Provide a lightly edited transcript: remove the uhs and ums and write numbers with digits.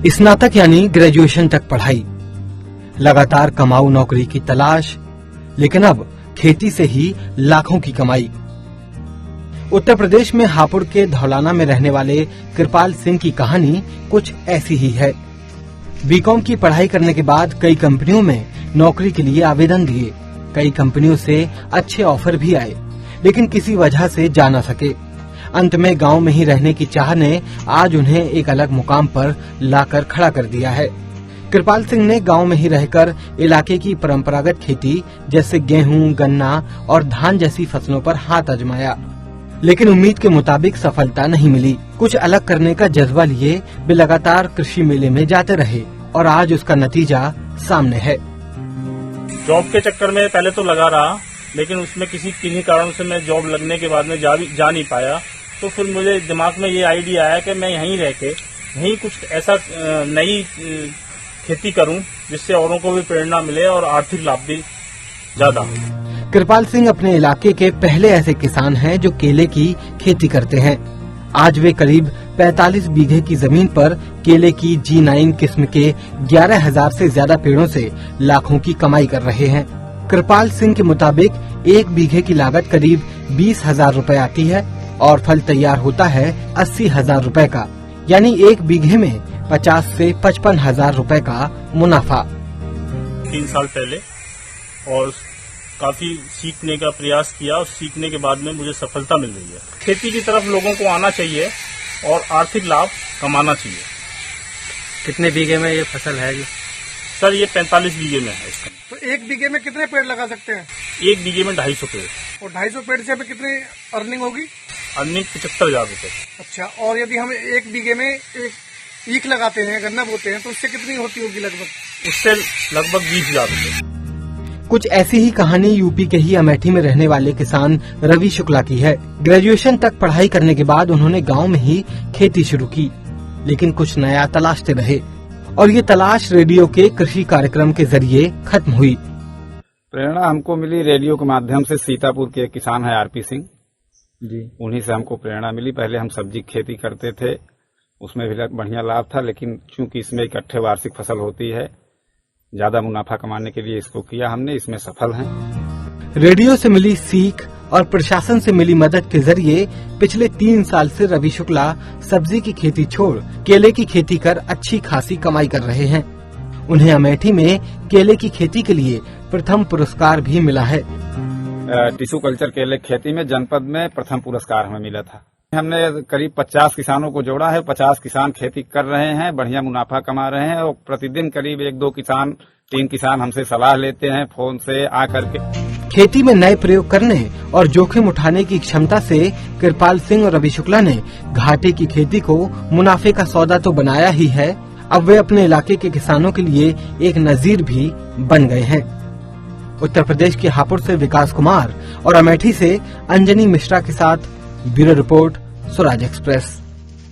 स्नातक यानी ग्रेजुएशन तक पढ़ाई, लगातार कमाऊ नौकरी की तलाश, लेकिन अब खेती से ही लाखों की कमाई। उत्तर प्रदेश में हापुड़ के धौलाना में रहने वाले कृपाल सिंह की कहानी कुछ ऐसी ही है। बीकॉम की पढ़ाई करने के बाद कई कंपनियों में नौकरी के लिए आवेदन दिए। कई कंपनियों से अच्छे ऑफर भी आए, लेकिन किसी वजह से जा न सके। अंत में गांव में ही रहने की चाह ने आज उन्हें एक अलग मुकाम पर लाकर खड़ा कर दिया है। कृपाल सिंह ने गांव में ही रहकर इलाके की परंपरागत खेती जैसे गेहूं, गन्ना और धान जैसी फसलों पर हाथ आजमाया, लेकिन उम्मीद के मुताबिक सफलता नहीं मिली। कुछ अलग करने का जज्बा लिए वे लगातार कृषि मेले में जाते रहे और आज उसका नतीजा सामने है। जॉब के चक्कर में पहले तो लगा रहा, लेकिन उसमें किन्हीं कारणों से मैं जॉब लगने के बाद में जा नहीं पाया। तो फिर मुझे दिमाग में ये आइडिया आया कि मैं यहीं रह के यहीं कुछ ऐसा नई खेती करूं जिससे औरों को भी प्रेरणा मिले और आर्थिक लाभ भी ज्यादा हो। कृपाल सिंह अपने इलाके के पहले ऐसे किसान हैं जो केले की खेती करते हैं। आज वे करीब 45 बीघे की जमीन पर केले की G9 किस्म के 11,000 से ज्यादा पेड़ों से लाखों की कमाई कर रहे हैं। कृपाल सिंह के मुताबिक 1 बीघे की लागत करीब 20,000 रुपए आती है और फल तैयार होता है 80,000 रुपए का, यानी 1 बीघे में 50 से 55,000 रुपए का मुनाफा। 3 साल पहले और काफी सीखने का प्रयास किया और सीखने के बाद में मुझे सफलता मिल रही है। खेती की तरफ लोगों को आना चाहिए और आर्थिक लाभ कमाना चाहिए। कितने बीघे में ये फसल है जी? सर ये 45 बीघे में है इसका। तो 1 बीघे में कितने पेड़ लगा सकते हैं? 1 बीघे में 250 पेड़। और 250 पेड़ से हमें कितनी अर्निंग होगी? अर्निंग 75,000 रुपए। अच्छा, और यदि हम 1 बीघे में एक ईख लगाते हैं, गन्ना बोते हैं, तो उससे कितनी होती होगी लगभग? उससे लगभग 20,000 रुपए। कुछ ऐसी ही कहानी यूपी के ही अमेठी में रहने वाले किसान रवि शुक्ला की है। ग्रेजुएशन तक पढ़ाई करने के बाद उन्होंने गांव में ही खेती शुरू की, लेकिन कुछ नया तलाशते रहे और ये तलाश रेडियो के कृषि कार्यक्रम के जरिए खत्म हुई। प्रेरणा हमको मिली रेडियो के माध्यम से। सीतापुर के एक किसान है RP सिंह जी, उन्हीं से हमको प्रेरणा मिली। पहले हम सब्जी खेती करते थे, उसमें भी बढ़िया लाभ था, लेकिन चूंकि इसमें इकट्ठे वार्षिक फसल होती है, ज्यादा मुनाफा कमाने के लिए इसको किया हमने, इसमें सफल हैं। रेडियो से मिली सीख और प्रशासन से मिली मदद के जरिए पिछले 3 साल से रवि शुक्ला सब्जी की खेती छोड़ केले की खेती कर अच्छी खासी कमाई कर रहे हैं। उन्हें अमेठी में केले की खेती के लिए प्रथम पुरस्कार भी मिला है। टिश्यू कल्चर केले खेती में जनपद में प्रथम पुरस्कार हमें मिला था। हमने करीब 50 किसानों को जोड़ा है। 50 किसान खेती कर रहे हैं, बढ़िया मुनाफा कमा रहे हैं और प्रतिदिन करीब 1-2 किसान 3 किसान हमसे सलाह लेते हैं फोन से आकर के। खेती में नए प्रयोग करने और जोखिम उठाने की क्षमता से कृपाल सिंह और रवि शुक्ला ने घाटे की खेती को मुनाफे का सौदा तो बनाया ही है, अब वे अपने इलाके के किसानों के लिए एक नजीर भी बन गए हैं। उत्तर प्रदेश के हापुड़ से विकास कुमार और अमेठी से अंजनी मिश्रा के साथ ब्यूरो रिपोर्ट, स्वराज एक्सप्रेस।